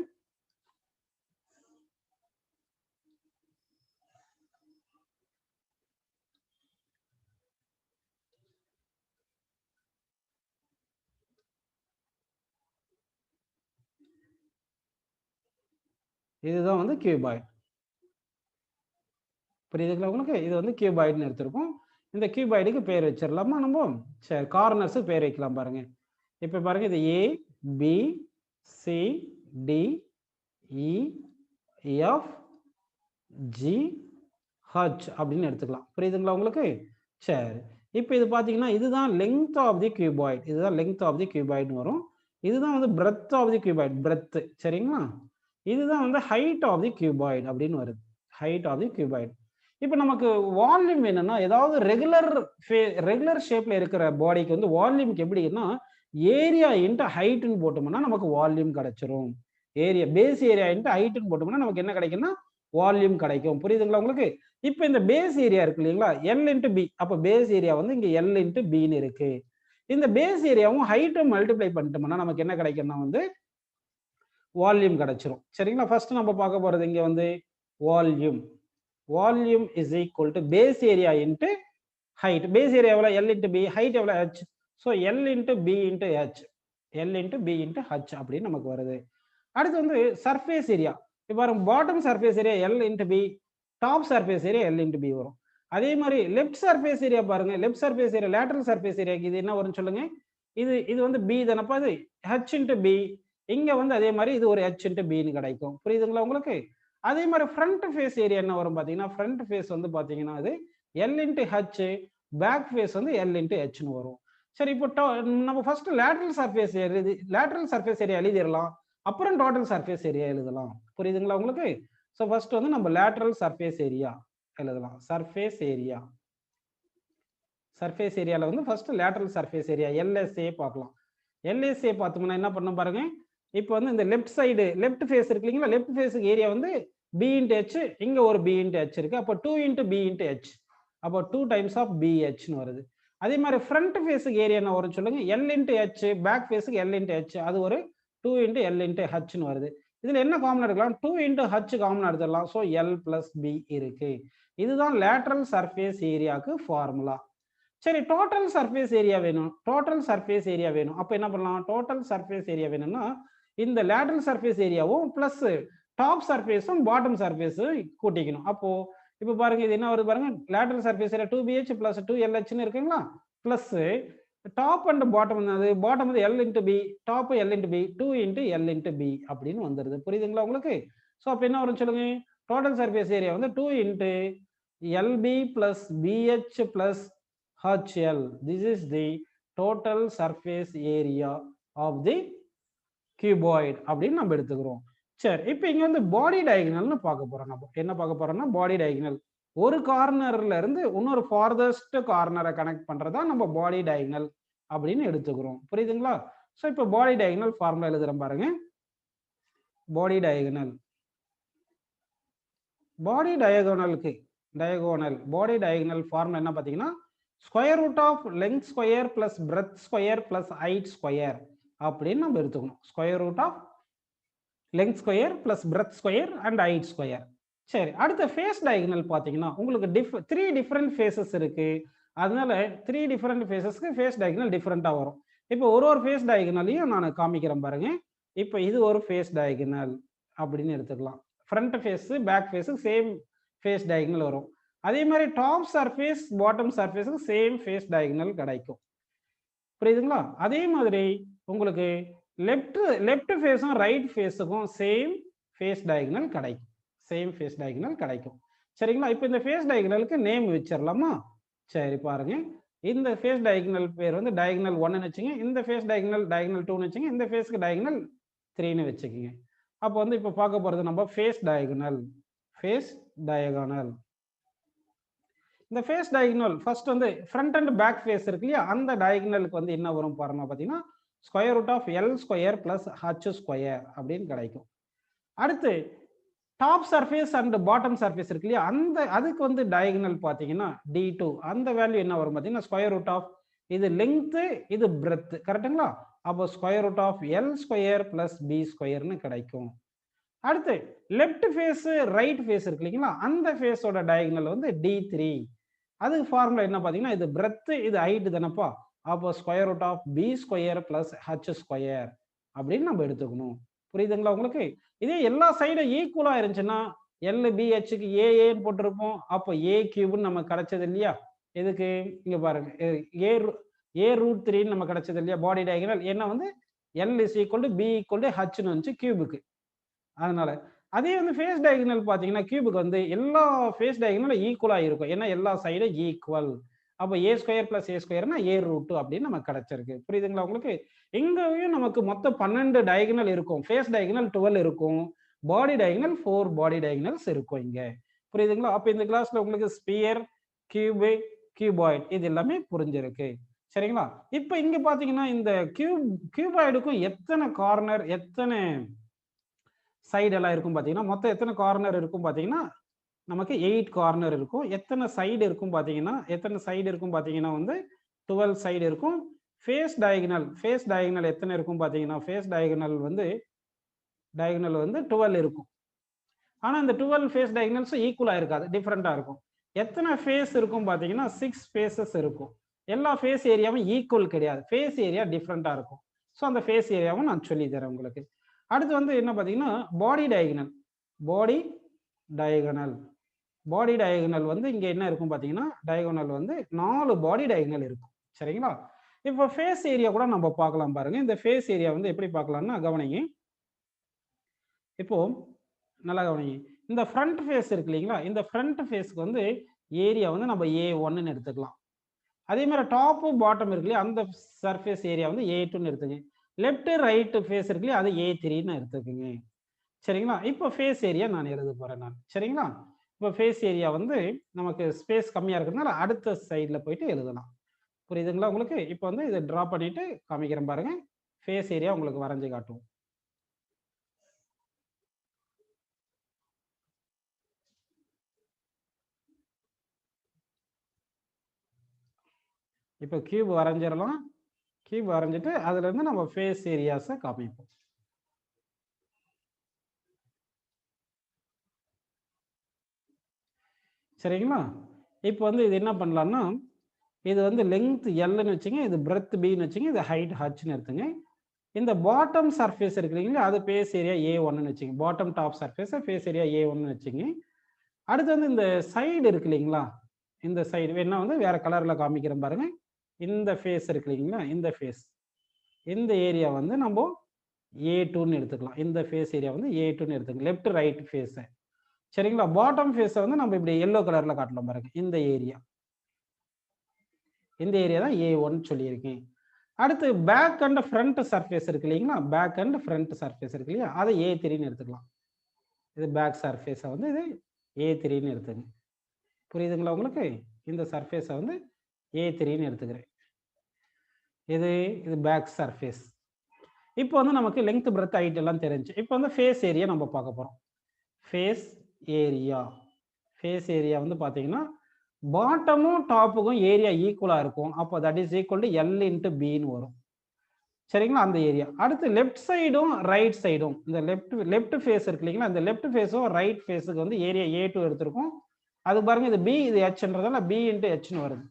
இதுதான் வந்து கியூபாய்டு. புரியுதுங்களா உங்களுக்கு? இது வந்து கியூபாய்டுன்னு எடுத்திருக்கோம். இந்த கியூபாய்டுக்கு பேர் வச்சிடலாமா நம்ம? சரி, கார்னர்ஸுக்கு பேர் வைக்கலாம் பாருங்க. இப்போ பாருங்க, இது A B C D E F G H அப்படின்னு எடுத்துக்கலாம். புரியுதுங்களா உங்களுக்கு? சரி, இப்போ இது பார்த்தீங்கன்னா இதுதான் லெங்த் ஆஃப் தி கியூபாய்டு. இதுதான் லெங்த் ஆஃப் தி கியூபாய்டுன்னு வரும். இதுதான் வந்து breadth of the cuboid, breadth. சரிங்களா? இதுதான் வந்து ஹைட் ஆஃப் தி கியூபாய்டு அப்படின்னு வருது, ஹைட் ஆஃப் தி கியூபாய்டு. இப்போ நமக்கு வால்யூம் வேணும்னா ஏதாவது ரெகுலர் ஷேப்ல இருக்கிற பாடிக்கு வந்து வால்யூம்க்கு எப்படின்னா ஏரியா இன்ட்டு ஹைட்னு போட்டோம்னா நமக்கு வால்யூம் கிடைச்சிரும். ஏரியா, பேஸ் ஏரியா இன்ட்டு ஹைட்னு போட்டோம்னா நமக்கு என்ன கிடைக்கும்னா வால்யூம் கிடைக்கும். புரியுதுங்களா உங்களுக்கு? இப்போ இந்த பேஸ் ஏரியா இருக்கு இல்லைங்களா, எல் இன்ட்டு பி. அப்போ பேஸ் ஏரியா வந்து இங்க எல் இன்ட்டு பின்னு இருக்கு. இந்த பேஸ் ஏரியாவும் ஹைட்டும் மல்டிப்ளை பண்ணிட்டோம்னா நமக்கு என்ன கிடைக்கும்னா வந்து வால்யூம் கிடைச்சிரும். சரிங்களா? ஃபர்ஸ்ட் நம்ம பார்க்க போறது இங்க வந்து volume. Volume is equal to base area into height. Base area எவ்வளோ, எல் இன்ட்டு பி. ஹைட் எவ்வளோ, H. So L into B into H, L into B into H அப்படின்னு நமக்கு வருது. அடுத்து வந்து சர்ஃபேஸ் ஏரியா. இப்போ பாருங்க, bottom surface area L into B, top surface area L into B வரும். அதே மாதிரி லெஃப்ட் சர்ஃபேஸ் ஏரியா பாருங்க, left surface area lateral surface ஏரியாக்கு இது என்ன வரும்னு சொல்லுங்க. இது வந்து பி தானப்பா, இது ஹெச் இன்ட்டு பி. இங்க வந்து அதே மாதிரி இது ஒரு ஹெச் இன்ட்டு பின்னு கிடைக்கும். புரியுதுங்களா உங்களுக்கு? அதே மாதிரி ஃப்ரண்ட் ஃபேஸ் ஏரியா என்ன வரும் பார்த்தீங்கன்னா, ஃப்ரண்ட் ஃபேஸ் வந்து பார்த்தீங்கன்னா அது L into H, back face வந்து எல் இன்ட்டு ஹெச்னு வரும். சரி, இப்போ நம்ம ஃபர்ஸ்ட் லேட்டரல் சர்ஃபேஸ் ஏரியா எழுதிடலாம், அப்புறம் டோட்டல் சர்ஃபேஸ் ஏரியா எழுதலாம். புரியுதுங்களா உங்களுக்கு? ஸோ ஃபர்ஸ்ட் வந்து நம்ம லேட்டரல் சர்ஃபேஸ் ஏரியா எழுதலாம். சர்ஃபேஸ் ஏரியாவில் வந்து first lateral surface area LSA பார்க்கலாம். எல்எஸ்ஏ பார்த்தோம்னா என்ன பண்ணணும் பாருங்க. இப்போ வந்து இந்த லெஃப்ட் ஃபேஸ் இருக்கு இல்லைங்களா, லெஃப்ட் ஃபேஸுக்கு ஏரியா வந்து பி இன்ட்டு ஹெச், இங்க ஒரு பி இன்ட்டு ஹெச் இருக்கு. அப்போ 2 இன்ட்டு பி இன்ட்டு ஹெச், அப்போ 2 டைம்ஸ் ஆஃப் பி ஹெச்னு வருது. அதே மாதிரி ஃப்ரண்ட் ஃபேஸுக்கு ஏரியா என்ன வரும் சொல்லுங்க, எல் இன்ட்டு ஹெச், பேக் ஃபேஸுக்கு எல் இன்ட்டு ஹெச், அது ஒரு 2 இன்ட்டு எல் இன்ட்டு ஹெச்னு வருது. இதுல என்ன காமன் எடுக்கலாம், 2 இன்ட்டு ஹெச் காமன் எடுத்துடலாம். ஸோ எல் பிளஸ் பி இருக்கு. இதுதான் லேட்டரல் சர்ஃபேஸ் ஏரியாவுக்கு ஃபார்முலா. சரி, டோட்டல் சர்ஃபேஸ் ஏரியா வேணும். அப்போ என்ன பண்ணலாம், டோட்டல் சர்ஃபேஸ் ஏரியா வேணும்னா இந்த லேட்டரல் சர்ஃபேஸ் ஏரியாவும் பிளஸ் டாப் சர்ஃபேஸும் பாட்டம் சர்ஃபேஸும் கூட்டிக்கணும். அப்போ இப்போ பாருங்க, இது என்ன வருது பாருங்க, lateral surface area 2BH plus 2LHன்னு இருக்குங்களா, பிளஸ் டாப் அண்ட் பாட்டம் வந்து பாட்டம் வந்து L into B, top L into B, 2 into L into B அப்படின்னு வந்துடுது. புரியுதுங்களா உங்களுக்கு? ஸோ அப்போ என்ன வரும் சொல்லுங்க, டோட்டல் சர்ஃபேஸ் ஏரியா வந்து 2 into LP plus pH plus HL. This is the total surface area of the cuboid அப்படின்னு நம்ம எடுத்துக்கிறோம். சரி, இப்போ இங்க வந்து பாடி டயகனல்னு பார்க்க போறோம். நம்ம என்ன பார்க்க போறோம்னா பாடி டயகனல். ஒரு கார்னர்ல இருந்து இன்னொரு ஃபார்தஸ்ட் கார்னரை கனெக்ட் பண்றதா நம்ம பாடி டயகனல் அப்படின்னு எடுத்துக்கிறோம். புரியுதுங்களா? ஸோ இப்போ பாடி டயகனல் ஃபார்முலா எழுதுறேன் பாருங்க. பாடி டயகனல் ஃபார்முலா என்ன பார்த்தீங்கன்னா, square root of length square plus breadth square plus height square அப்படின்னு நம்ம எடுத்துக்கணும். Square root of length square plus breadth square and height square. சரி, அடுத்த ஃபேஸ் டயகனல் பார்த்தீங்கன்னா உங்களுக்கு 3 டிஃப்ரெண்ட் ஃபேஸஸ் இருக்கு. அதனால 3 டிஃப்ரெண்ட் ஃபேஸஸ்க்கு ஃபேஸ் டயகனல் டிஃப்ரெண்ட்டாக வரும். இப்போ ஒரு ஃபேஸ் டயகனலையும் நான் காமிக்கிறேன் பாருங்க. இப்போ இது ஒரு ஃபேஸ் டயகனல் அப்படின்னு எடுத்துக்கலாம். ஃப்ரண்ட் ஃபேஸ் பேக் ஃபேஸுக்கு சேம் ஃபேஸ் டயகனல் வரும். அதே மாதிரி டாப் சர்ஃபேஸ் பாட்டம் சர்ஃபேஸுக்கு சேம் ஃபேஸ் டயகனல் கிடைக்கும். புரியுதுங்களா? அதே மாதிரி உங்களுக்கு லெஃப்ட் ஃபேஸும் ரைட் ஃபேஸுக்கும் சேம் ஃபேஸ் டயகனல் கிடைக்கும். சரிங்களா? இப்போ இந்த ஃபேஸ் டயகனலுக்கு நேம் வச்சிடலாமா? சரி பாருங்க, இந்த ஃபேஸ் டயகனல் பேர் வந்து டயகனல் 1ன்னு வச்சுங்க, இந்த ஃபேஸ் டயகனல் 2ன்னு வச்சுங்க, இந்த ஃபேஸ்க்கு டயகனல் 3ன்னு வச்சுக்கோங்க. அப்போ வந்து இப்போ பார்க்க போறது நம்ம ஃபேஸ் டயகனல். இந்த ஃபேஸ் டயகனல் ஃபர்ஸ்ட் வந்து ஃப்ரண்ட் அண்ட் பேக் ஃபேஸ் இருக்கு இல்லையா, அந்த டயகனலுக்கு வந்து என்ன வரும் பாருங்க பார்த்தீங்கன்னா, square root of L square plus H square அப்படின்னு கிடைக்கும். அடுத்து top surface and bottom surface இருக்கு இல்லையா, அந்த அதுக்கு வந்து டயகனல் பார்த்தீங்கன்னா D2, அந்த வேல்யூ என்ன வரும் பார்த்தீங்கன்னா ஸ்கொயர் ரூட் ஆஃப் இது லெங்த் இது பிரெத் கரெக்ட்டுங்களா. அப்போ square root of L square plus B ஸ்கொயர்னு கிடைக்கும். அடுத்து லெஃப்ட் ஃபேஸ் ரைட் ஃபேஸ் இருக்கு இல்லைங்களா, அந்த ஃபேஸோட டயகனல் வந்து D3. அதுக்கு ஃபார்முலா என்ன பார்த்தீங்கன்னா இது பிரெத் இது ஹைட் தானப்பா. அப்போ square root of B square plus H square அப்படின்னு நம்ம எடுத்துக்கணும். புரியுதுங்களா உங்களுக்கு? இதே எல்லா சைடும் ஈக்குவலா இருந்துச்சுன்னா LBHக்கு ஏஏன்னு போட்டிருப்போம். அப்போ ஏ கியூப்னு நமக்கு கிடைச்சது இல்லையா. எதுக்கு இங்க பாருங்க, ஏ ரூட் 3 நம்ம கிடைச்சது இல்லையா பாடி டயகனல். என்ன வந்து L is equal to B equal to ஹச்னு வந்துச்சு கியூபுக்கு. அதனால அதே வந்து ஃபேஸ் டயகனல் பார்த்தீங்கன்னா கியூபுக்கு வந்து எல்லா ஃபேஸ் டயகனலும் ஈக்குவலா இருக்கும். ஏன்னா எல்லா சைடும் ஈக்குவல். அப்போ ஏ square plus A ஸ்கொயர்னா A root 2 அப்படின்னு நமக்கு கிடைச்சிருக்கு. புரியுதுங்களா உங்களுக்கு? இங்கேயும் நமக்கு மொத்தம் 12 டயகனல் இருக்கும். ஃபேஸ் டயகனல் 12 இருக்கும். பாடி டயகனல் 4 பாடி டயகனல்ஸ் இருக்கும் இங்க. புரியுதுங்களா? அப்போ இந்த கிளாஸ்ல உங்களுக்கு ஸ்பியர், கியூபு, கியூபாய்ட் இது எல்லாமே புரிஞ்சிருக்கு. சரிங்களா? இப்போ இங்க பாத்தீங்கன்னா இந்த கியூபாய்டுக்கும் எத்தனை கார்னர் எத்தனை சைடு எல்லாம் இருக்கும் பாத்தீங்கன்னா, மொத்தம் எத்தனை கார்னர் இருக்கும் பாத்தீங்கன்னா நமக்கு 8 கார்னர் இருக்கும். எத்தனை சைடு இருக்கும் பாத்தீங்கன்னா வந்து 12 சைடு இருக்கும். ஃபேஸ் டயகனல் எத்தனை இருக்கும் பாத்தீங்கன்னா ஃபேஸ் டயகனல் வந்து 12 இருக்கும். ஆனா இந்த 12 ஃபேஸ் டயகனல்ஸ் ஈக்குவலா இருக்காது, டிஃபரெண்டா இருக்கும். எத்தனை ஃபேஸ் இருக்கும் பாத்தீங்கன்னா 6 ஃபேஸஸ் இருக்கும். எல்லா ஃபேஸ் ஏரியாவும் ஈக்குவல் கிடையாது, ஃபேஸ் ஏரியா டிஃபரெண்டா இருக்கும். ஸோ அந்த ஃபேஸ் ஏரியாவும் நான் சொல்லி தரேன் உங்களுக்கு. அடுத்து வந்து என்ன பாத்தீங்கன்னா பாடி டயகனல் வந்து இங்க என்ன இருக்கும் பாத்தீங்கன்னா டயகனல் வந்து 4 பாடி டயகனல் இருக்கும். சரிங்களா? இப்போ ஃபேஸ் ஏரியா கூட நம்ம பார்க்கலாம் பாருங்க. இந்த ஃபேஸ் ஏரியா வந்து எப்படி பார்க்கலாம்னா கவனிங்க. இப்போ நல்லா கவனிங்க. இந்த ஃப்ரண்ட் ஃபேஸ் இருக்கு இல்லைங்களா, இந்த ஃப்ரண்ட் ஃபேஸ்க்கு வந்து ஏரியா வந்து நம்ம A1ன்னு எடுத்துக்கலாம். அதே மாதிரி டாப் பாட்டம் இருக்கு இல்லையா, அந்த சர்ஃபேஸ் ஏரியா வந்து A2ன்னு எடுத்துங்க. லெஃப்ட் ரைட் ஃபேஸ் இருக்கு இல்லையா, அது A3ன்னு எடுத்துக்கோங்க. சரிங்களா? இப்போ ஃபேஸ் ஏரியா நான் எழுத போறேன் நான். சரிங்களா? இப்போ ஃபேஸ் ஏரியா வந்து நமக்கு ஸ்பேஸ் கம்மியா இருக்கிறதுனால அடுத்த சைடுல போயிட்டு எழுதலாம். புரியுதுங்களா உங்களுக்கு? இப்போ வந்து இதை டிரா பண்ணிட்டு காமிக்கிறேன் பாருங்க. ஃபேஸ் ஏரியா உங்களுக்கு வரைஞ்சு காட்டுவோம். இப்போ கியூப் வரைஞ்சிடலாம். கியூப் வரைஞ்சிட்டு அதுல இருந்து நம்ம ஃபேஸ் ஏரியாஸை காமிப்போம். சரிங்களா? இப்போ வந்து இது என்ன பண்ணலாம்னா, இது வந்து லெங்த் எல்னு வச்சுங்க, இது பிரெத் பின்னு வச்சுங்க, இது ஹைட் ஹச்னு எடுத்துங்க. இந்த பாட்டம் சர்ஃபேஸ் இருக்கு இல்லைங்களா, அது ஃபேஸ் ஏரியா A1ன்னு வச்சுங்க. பாட்டம் டாப் சர்ஃபேஸை ஃபேஸ் ஏரியா A1ன்னு வச்சுங்க. அடுத்து வந்து இந்த சைடு இருக்கு இல்லைங்களா, இந்த சைடு வேணா வந்து வேற கலர்ல காமிக்கிறேன் பாருங்க. இந்த ஃபேஸ் இருக்கு இல்லைங்களா, இந்த ஏரியா வந்து நம்ம A2ன்னு எடுத்துக்கலாம். இந்த ஃபேஸ் ஏரியா வந்து A2ன்னு எடுத்துக்கலாம். Left right face. சரிங்களா? பாட்டம் ஃபேஸை வந்து நம்ம இப்படி எல்லோ கலர்ல காட்டலாம் பாருங்க. இந்த ஏரியா தான் A1 சொல்லியிருக்கேன். அடுத்து பேக் அண்ட் ஃப்ரண்ட் சர்ஃபேஸ் இருக்கு இல்லைங்களா, பேக் அண்ட் ஃப்ரண்ட் சர்ஃபேஸ் இருக்கு இல்லையா, அதை A3ன்னு எடுத்துக்கலாம். இது பேக் சர்ஃபேஸை வந்து இது A3ன்னு எடுத்துங்க. புரியுதுங்களா உங்களுக்கு? இந்த சர்ஃபேஸை வந்து A3ன்னு எடுத்துக்கிறேன். இது பேக் சர்ஃபேஸ். இப்போ வந்து நமக்கு லெங்த் பிரெத் ஹைட் எல்லாம் தெரிஞ்சு. இப்போ வந்து ஃபேஸ் ஏரியா நம்ம பார்க்க போறோம். ஃபேஸ் ஏரியா வந்து பார்த்தீங்கன்னா பாட்டமும் டாப்புக்கும் ஏரியா ஈக்குவலா இருக்கும். அப்போ that is equal to L into பின்னு வரும். சரிங்களா? அந்த ஏரியா. அடுத்து லெஃப்ட் சைடும் ரைட் சைடும் இந்த லெஃப்ட் ஃபேஸ் இருக்கு இல்லைங்களா, இந்த லெஃப்ட் ஃபேஸும் ரைட் ஃபேஸுக்கு வந்து ஏரியா A2 எடுத்திருக்கும். அது பாருங்க, இது B இது Hன்றதால B இன்ட்டு Hன்னு வருது.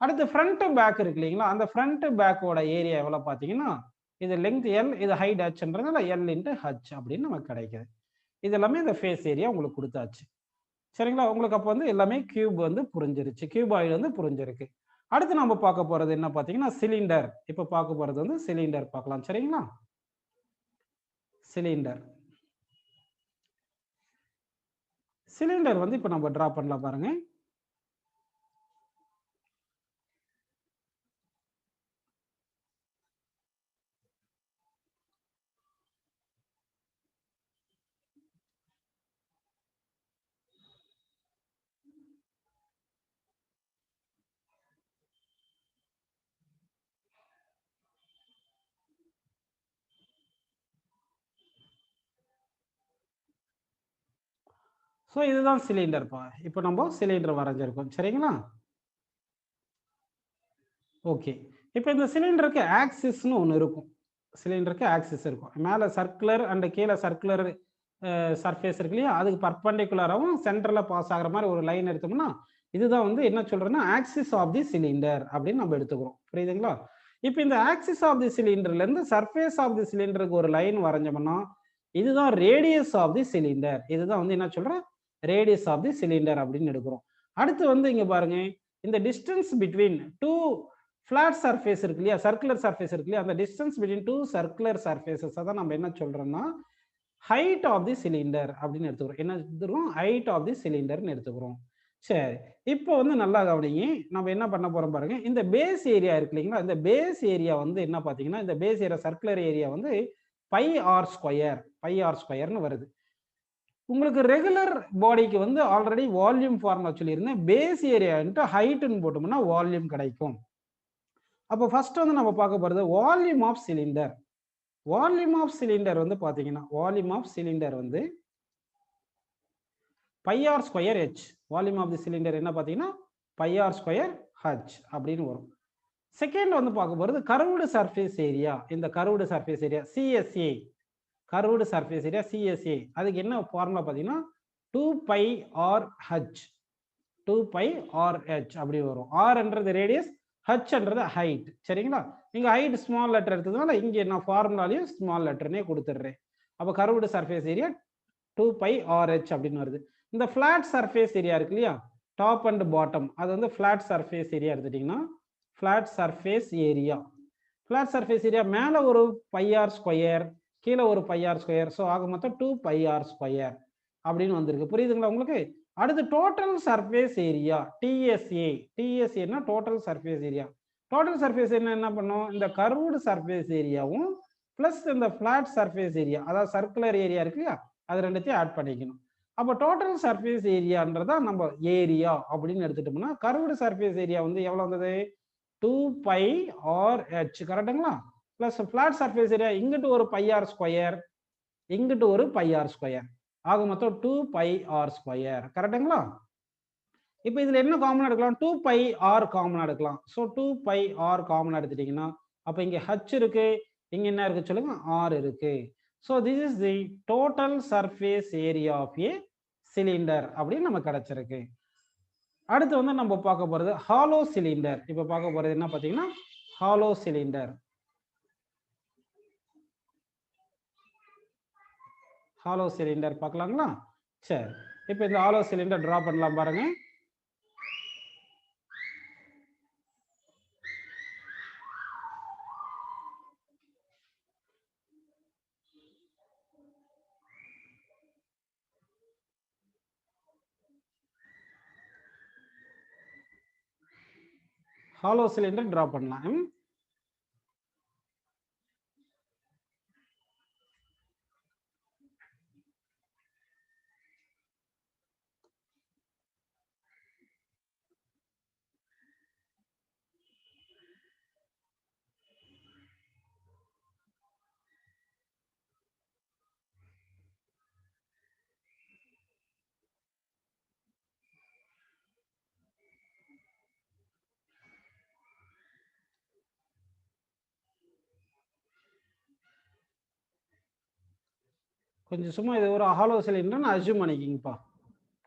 அடுத்து ஃப்ரண்ட் பேக் இருக்கு இல்லைங்களா, அந்த ஃப்ரண்ட் பேக்கோட ஏரியா எவ்வளவு பார்த்தீங்கன்னா இது லெங்த் L இது ஹைட் Hன்றதால L இன்ட்டு H அப்படின்னு நமக்கு கிடைக்குது. இது எல்லாமே இந்த ஃபேஸ் ஏரியா உங்களுக்கு கொடுத்தாச்சு. சரிங்களா? உங்களுக்கு அப்போ வந்து எல்லாமே கியூப் வந்து புரிஞ்சிருச்சு, கியூபாய்டு வந்து புரிஞ்சிருக்கு. அடுத்து நம்ம பார்க்க போறது என்ன பார்த்தீங்கன்னா சிலிண்டர். இப்போ பார்க்க போறது வந்து சிலிண்டர் பார்க்கலாம். சரிங்களா? சிலிண்டர் வந்து இப்போ நம்ம டிரா பண்ணலாம் பாருங்க. ஸோ இதுதான் சிலிண்டர்ப்பா. இப்போ நம்ம சிலிண்டர் வரைஞ்சிருக்கோம். சரிங்களா? ஓகே. இப்போ இந்த சிலிண்டருக்கு ஆக்சிஸ்னு ஒன்று இருக்கும். சிலிண்டருக்கு ஆக்சிஸ் இருக்கும். மேலே சர்க்குலர் அண்ட் கீழே சர்க்குலர் சர்ஃபேஸ் இருக்கு இல்லையா? அதுக்கு பர்பெண்டிகுலராகவும் சென்டரில் பாஸ் ஆகிற மாதிரி ஒரு லைன் எடுத்தோம்னா, இதுதான் வந்து என்ன சொல்றோம்னா ஆக்சிஸ் ஆஃப் தி சிலிண்டர் அப்படின்னு நம்ம எடுத்துக்கிறோம். புரியுதுங்களா? இப்போ இந்த ஆக்சிஸ் ஆஃப் தி சிலிண்டர்லேருந்து சர்ஃபேஸ் ஆஃப் தி சிலிண்டருக்கு ஒரு லைன் வரைஞ்சோம்னா, இதுதான் ரேடியஸ் ஆஃப் தி சிலிண்டர். இதுதான் வந்து என்ன சொல்றோம்? ரேடியஸ் ஆஃப் தி சிலிண்டர் அப்படின்னு எடுக்கிறோம். அடுத்து வந்து இங்க பாருங்க, இந்த distance between two flat surface இருக்கு இல்லையா? சர்க்குலர் சர்ஃபேஸ் இருக்கு இல்லையா? அந்த distance between two circular surfaces தான் நம்ம என்ன சொல்றோம்னா ஹைட் ஆஃப் தி சிலிண்டர் அப்படின்னு எடுத்துக்கிறோம். என்ன எடுத்துக்கிறோம்? ஹைட் ஆஃப் தி சிலிண்டர்னு எடுத்துக்கிறோம். சரி. இப்போ வந்து நல்லா கவனிங்க. நம்ம என்ன பண்ண போறோம் பாருங்க. இந்த பேஸ் ஏரியா இருக்கு இல்லைங்களா? இந்த பேஸ் ஏரியா வந்து என்ன பார்த்தீங்கன்னா, இந்த பேஸ் ஏரியா சர்க்குலர் ஏரியா வந்து பை ஆர் ஸ்கொயர்னு வருது. உங்களுக்கு ரெகுலர் பாடிக்கு வந்து ஆல்ரெடி வால்யூம் ஃபார்முலா சொல்லியிருந்தேன். பேஸ் ஏரியா இன்டு ஹைட்னு போட்டோம்னா வால்யூம் கிடைக்கும். அப்போ ஃபர்ஸ்ட் வந்து நம்ம பார்க்க போறது volume of cylinder. Volume of cylinder வந்து பாத்தீங்கன்னா வால்யூம் ஆஃப் சிலிண்டர் வந்து pi R square H. Volume of the cylinder என்ன பாத்தீங்கன்னா பை ஆர் ஸ்கொயர் ஹெச் அப்படின்னு வரும். செகண்ட் வந்து பார்க்க போறது கர்வ்டு சர்ஃபேஸ் ஏரியா. இந்த curved surface area CSA, curved surface area CSA. அதுக்கு என்ன ஃபார்முலா பாத்தீங்கன்னா 2 pi R H, 2 pi R H அப்படி வரும். ஆர்ன்றது ரேடியஸ், ஹெச்ன்றது ஹைட். சரிங்களா? நீங்க ஹைட் ஸ்மால் லெட்டர் எடுத்ததுனால இங்க நான் ஃபார்முலாலையும் ஸ்மால் லெட்டர்னே கொடுத்துடுறேன். அப்போ curved surface area 2 pi R H அப்படின்னு வருது. இந்த ஃபிளாட் சர்ஃபேஸ் ஏரியா இருக்கு இல்லையா? டாப் அண்ட் பாட்டம், அது வந்து ஃபிளாட் சர்ஃபேஸ் ஏரியா எடுத்துட்டீங்கன்னா flat surface area. Flat surface area மேல ஒரு பை ஆர் ஸ்கொயர், கீழே ஒரு பை ஆர் ஸ்கொயர். ஸோ ஆக மொத்தம் 2 பை ஆர் ஸ்கொயர் அப்படின்னு வந்திருக்கு. புரியுதுங்களா உங்களுக்கு? அடுத்து டோட்டல் சர்ஃபேஸ் ஏரியா டிஎஸ்ஏ. டிஎஸ்ஏன்னா total surface area. Total surface என்ன பண்ணும்? இந்த கர்வ்டு சர்ஃபேஸ் ஏரியாவும் பிளஸ் இந்த ஃபிளாட் சர்ஃபேஸ் ஏரியா, அதாவது சர்க்குலர் ஏரியா இருக்கு இல்லையா? அது ரெண்டுத்தையும் ஆட் பண்ணிக்கணும். அப்போ டோட்டல் சர்ஃபேஸ் ஏரியான்றதா நம்ம ஏரியா அப்படின்னு எடுத்துட்டோம்னா கர்வ்டு சர்ஃபேஸ் ஏரியா வந்து எவ்வளவு வந்தது? 2 பை ஆர் ஹெச். கரெக்டுங்களா? பிளஸ் ஃபிளாட் சர்ஃபேஸ் ஏரியா இங்கிட்டு ஒரு பை ஆர் ஸ்கொயர், இங்கிட்டு ஒரு பை ஆர் ஸ்கொயர். ஆக மொத்தம் 2 பை ஆர் ஸ்கொயர். கரெக்டுங்களா? இப்போ இதுல என்ன காமன் எடுக்கலாம்? 2 பை ஆர் காமன் எடுக்கலாம். ஸோ 2 பை ஆர் காமன் எடுத்துட்டீங்கன்னா அப்போ இங்க ஹச் இருக்கு, இங்க என்ன இருக்கு சொல்லுங்க? ஆர் இருக்கு. So this is the total surface area of a cylinder அப்படின்னு நமக்கு கிடைச்சிருக்கு. அடுத்து வந்து நம்ம பார்க்க போறது ஹாலோ சிலிண்டர். இப்போ பார்க்க போறது என்ன பார்த்தீங்கன்னா ஹாலோ சிலிண்டர். ஹாலோ சிலிண்டர் பார்க்கலாங்களா? சரி. இப்போ இந்த ஹாலோ சிலிண்டர் டிரா பண்ணலாம் பாருங்க. ஹாலோ சிலிண்டர் டிரா பண்ணலாம். கொஞ்சம் சும்மா இது ஒரு ஹாலோ சிலிண்டர் அஸ்யூம் பண்ணிக்கிங்கப்பா.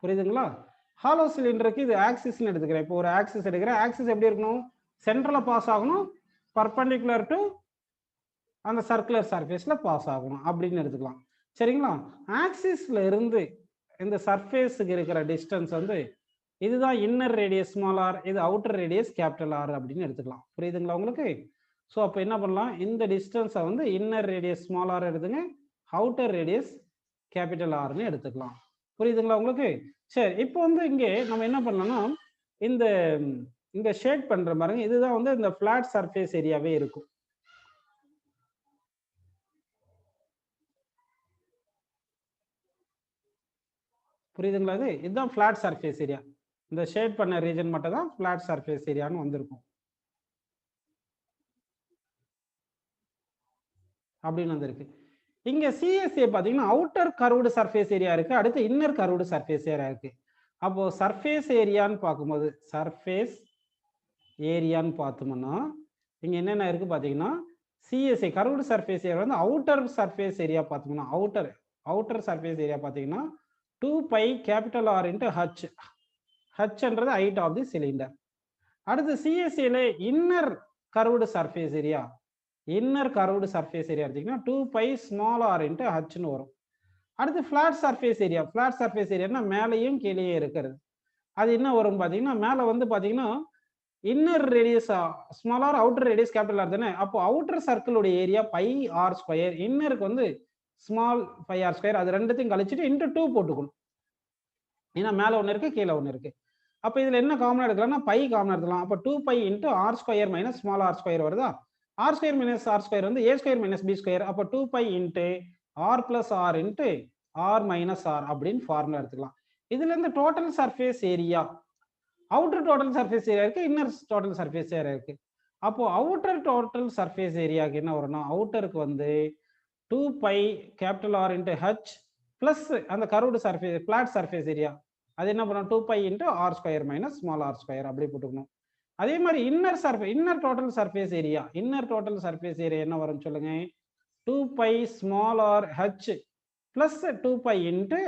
புரியுதுங்களா? ஹாலோ சிலிண்டருக்கு இது ஆக்சிஸ்னு எடுத்துக்கிறேன். இப்போ ஒரு ஆக்சிஸ் எடுக்கிறேன். ஆக்சிஸ் எப்படி இருக்கணும்? சென்டரில் பாஸ் ஆகணும், பர்பெண்டிகுலர் டு அந்த சர்க்குலர் சர்ஃபேஸ்ல பாஸ் ஆகணும் அப்படின்னு எடுத்துக்கலாம். சரிங்களா? ஆக்சிஸ்ல இருந்து இந்த சர்ஃபேஸுக்கு இருக்கிற டிஸ்டன்ஸ் வந்து இதுதான் இன்னர் ரேடியஸ் ஸ்மால் ஆர், இது அவுட்டர் ரேடியஸ் கேபிட்டல் ஆர் அப்படின்னு எடுத்துக்கலாம். புரியுதுங்களா உங்களுக்கு? ஸோ அப்போ என்ன பண்ணலாம்? இந்த டிஸ்டன்ஸை வந்து இன்னர் ரேடியஸ் ஸ்மால் ஆர் எடுத்துங்க, அவுட்டர் ரேடியஸ் கேபிட்டல் ஆர்னு எடுத்துக்கலாம். புரியுதுங்களா உங்களுக்கு? சரி. இப்போ வந்து இங்கே நம்ம என்ன பண்ணலாம்னா இந்த இங்க ஷேட் பண்ற பாருங்க, இதுதான் வந்து இந்த ஃபிளாட் சர்ஃபேஸ் ஏரியாவே இருக்கும். புரியுதுங்களா? இதுதான் ஃபிளாட் சர்ஃபேஸ் ஏரியா. இந்த ஷேட் பண்ண ரீஜன் மட்டும் தான் ஃபிளாட் சர்ஃபேஸ் ஏரியான்னு வந்திருக்கும். அப்படின்னு வந்திருக்கு. இங்க சிஎஸ்ஏ பாத்தீங்கன்னா அவுட்டர் கர்வ்டு சர்ஃபேஸ் ஏரியா இருக்கு, அடுத்து இன்னர் கர்வ்டு சர்ஃபேஸ் ஏரியா இருக்கு. அப்போ சர்ஃபேஸ் ஏரியான்னு பார்க்கும்போது சர்ஃபேஸ் ஏரியான்னு பார்த்தோம்னா இங்க என்னென்ன இருக்கு பாத்தீங்கன்னா சிஎஸ்ஏ கர்வ்டு சர்ஃபேஸ் ஏரியா வந்து அவுட்டர் சர்ஃபேஸ் ஏரியா பார்த்தோம்னா அவுட்டர் சர்ஃபேஸ் ஏரியா பார்த்தீங்கன்னா 2 pi capital R into H. ஹச்ன்றது ஹைட் ஆஃப் தி சிலிண்டர். அடுத்து சிஎஸ்ஏல இன்னர் கர்வ்டு சர்ஃபேஸ் ஏரியா எடுத்தீங்கன்னா 2 பை ஸ்மால் ஆர் இன்ட்டு ஹச்னு வரும். அடுத்து ஃபிளாட் சர்ஃபேஸ் ஏரியான்னா மேலேயும் கீழேயே இருக்கிறது. அது என்ன வரும் பார்த்தீங்கன்னா மேலே வந்து பார்த்தீங்கன்னா inner radius small R outer radius capital R தானே. அப்போ அவுட்டர் சர்க்கிளோட ஏரியா பை ஆர் ஸ்கொயர், இன்னருக்கு வந்து ஸ்மால் பை ஆர் ஸ்கொயர், அது ரெண்டுத்தையும் கழிச்சுட்டு இன்ட்டு 2 போட்டுக்கணும். ஏன்னா மேலே ஒன்று இருக்கு கீழே ஒன்று இருக்கு. அப்போ இதில் என்ன காமனாக எடுக்கலாம்னா பை காமனாக எடுக்கலாம். அப்போ 2 pi into R square minus small R square வருதா. R square minus R square வந்து A square minus B square. அப்போ 2 pi into R plus R into R minus R அப்படின்னு ஃபார்முலா எடுத்துக்கலாம். இதுல இருந்து total surface area, outer total surface area இருக்கு, inner total surface area இருக்கு. அப்போ outer total surface ஏரியாவுக்கு என்ன வரும்னா அவுட்டருக்கு வந்து 2 pi capital R into H plus அந்த curved surface flat surface area அது என்ன பண்ணும் 2 pi into R square minus small R square அப்படி போட்டுக்கணும். அதே மாதிரி இன்னர் டோட்டல் சர்ஃபேஸ் ஏரியா என்ன வரும்னு சொல்லுங்க 2 pi small R H plus 2 pi into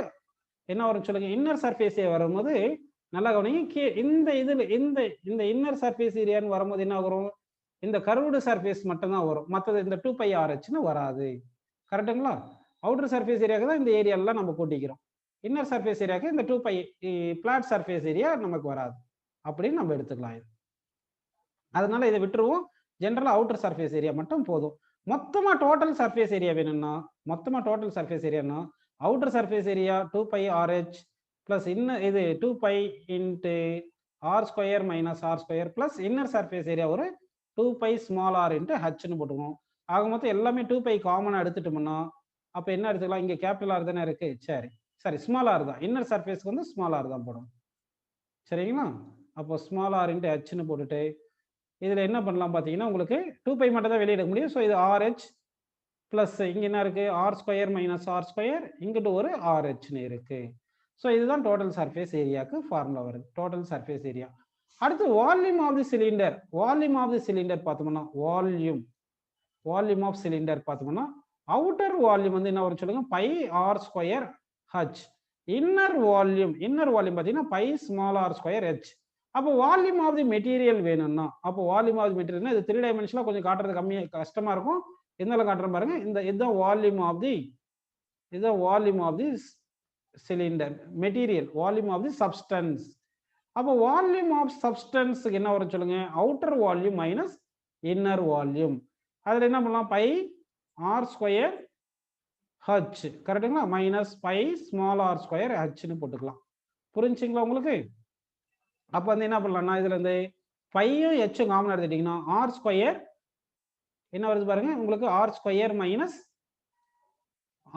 என்ன வரும் சொல்லுங்க இன்னர் சர்ஃபேஸ் ஏரியா வரும்போது நல்லா கவனிங்க. இந்த இதுல இந்த இன்னர் சர்ஃபேஸ் ஏரியான்னு வரும்போது என்ன வரும் இந்த கர்வ்டு சர்ஃபேஸ் மட்டும்தான் வரும், மற்றது இந்த 2 பை ஆர் ஹெச்னு வராது. கரெக்டுங்களா. அவுட்டர் சர்ஃபேஸ் ஏரியாவுக்கு தான் இந்த ஏரியாலாம் நம்ம கூட்டிக்கிறோம், இன்னர் சர்ஃபேஸ் ஏரியாவுக்கு இந்த 2 பை பிளாட் சர்ஃபேஸ் ஏரியா நமக்கு வராது அப்படின்னு நம்ம எடுத்துக்கலாம். இது அதனால இதை விட்டுருவோம். ஜென்ரலா அவுட்டர் சர்ஃபேஸ் ஏரியா மட்டும் போதும். மொத்தமா டோட்டல் சர்ஃபேஸ் ஏரியா வேணும்னா outer surface area 2 pi R H plus இது 2 pi into R square minus R square plus inner surface area ஒரு 2 பை ஸ்மால் ஆர் இன்ட்டு ஹச்னு போட்டுக்கணும். ஆக மொத்தம் எல்லாமே 2 பை காமனாக எடுத்துட்டோம்னா அப்போ என்ன எடுத்துக்கலாம், இங்கே கேபிட்டல் ஆர் தானே இருக்கு, சரி ஸ்மால் ஆர் தான், இன்னர் சர்ஃபேஸ்க்கு வந்து ஸ்மால் ஆர் தான் போடணும். சரிங்களா. அப்போ ஸ்மால் ஆர் இன்ட்டு ஹச்னு போட்டுட்டு இதில் என்ன பண்ணலாம் பார்த்தீங்கன்னா உங்களுக்கு 2 பை மட்டும் தான் வெளியே எடுக்க முடியும். ஸோ இது ஆர்ஹெச் பிளஸ் இங்கே என்ன இருக்கு R square minus R square, இங்கிட்டு ஒரு ஆர்ஹெச்னு இருக்கு. ஸோ இதுதான் டோட்டல் சர்ஃபேஸ் ஏரியாவுக்கு ஃபார்முலா வருது, டோட்டல் சர்ஃபேஸ் ஏரியா. அடுத்து வால்யூம் ஆஃப் தி சிலிண்டர் பார்த்தோம்னா வால்யூம் ஆஃப் சிலிண்டர் பார்த்தோம்னா அவுட்டர் வால்யூம் வந்து என்ன வரும் சொல்லுங்க pi R square H. Inner volume பார்த்தீங்கன்னா pi small R square H. அப்போ வால்யூம் ஆஃப் தி மெட்டீரியல் வேணும்னா இது 3 டைமென்ஷனாக கொஞ்சம் காட்டுறது கஷ்டமா இருக்கும், இருந்தாலும் காட்டுறேன் பாருங்க. இதுதான் volume of the cylinder material, volume of the substance. அப்போ வால்யூம் ஆஃப் சப்ஸ்டன்ஸுக்கு என்ன வரும் சொல்லுங்க outer volume minus inner volume. அதில் என்ன பண்ணலாம் பை ஆர் ஸ்கொயர் ஹச், கரெக்டுங்களா, minus pi small R square ஹச்னு போட்டுக்கலாம். புரிஞ்சுங்களா உங்களுக்கு. அப்போ வந்து என்ன பண்ணலாம்னா இதுல இருந்து பையும் ஹெச்சும் காமன் எடுத்துட்டீங்கன்னா ஆர் ஸ்கொயர் என்ன வருது பாருங்க உங்களுக்கு ஆர் ஸ்கொயர் மைனஸ்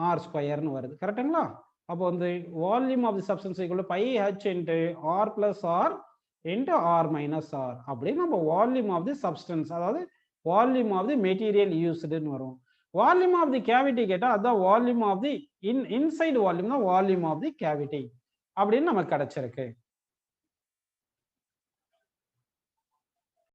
ஆர் ஸ்கொயர்னு வருது, கரெக்டுங்களா. அப்போ வந்து volume of the substance equal pi H into R plus R into R minus R அப்படின்னு நம்ம வால்யூம் ஆஃப் தி சப்ஸ்டன்ஸ், அதாவது வால்யூம் ஆஃப் தி மெட்டீரியல் யூஸ்டுன்னு வரும். வால்யூம் ஆஃப் தி கேவிட்டி கேட்டால் அதுதான் volume of the inside volume தான் volume of the cavity அப்படின்னு நமக்கு கிடைச்சிருக்கு.